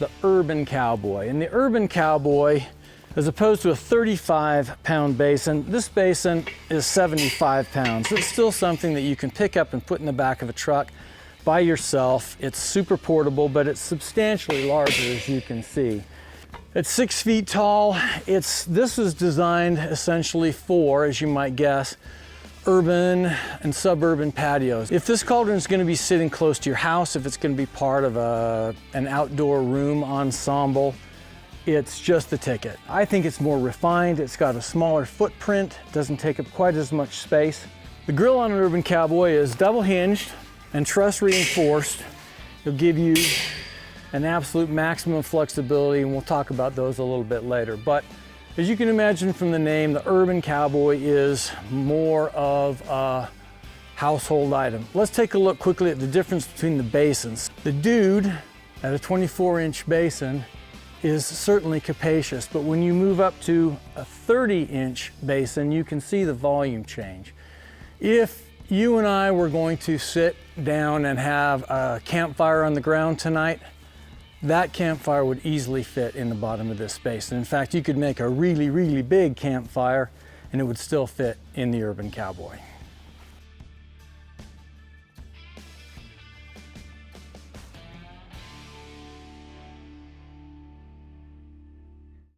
the Urban Cowboy. And the Urban Cowboy, as opposed to a 35-pound basin, this basin is 75 pounds. It's still something that you can pick up and put in the back of a truck by yourself. It's super portable, but it's substantially larger, as you can see. It's 6 feet tall. This was designed essentially for, as you might guess, urban and suburban patios. If this cauldron is going to be sitting close to your house, if it's going to be part of an outdoor room ensemble, it's just the ticket. I think it's more refined. It's got a smaller footprint, doesn't take up quite as much space. The grill on an Urban Cowboy is double hinged and truss reinforced. It'll give you an absolute maximum flexibility, and we'll talk about those a little bit later. But as you can imagine from the name, the Urban Cowboy is more of a household item. Let's take a look quickly at the difference between the basins. The Dude at a 24-inch basin is certainly capacious, but when you move up to a 30-inch basin, you can see the volume change. If you and I were going to sit down and have a campfire on the ground tonight, that campfire would easily fit in the bottom of this basin. In fact, you could make a really, really big campfire and it would still fit in the Urban Cowboy.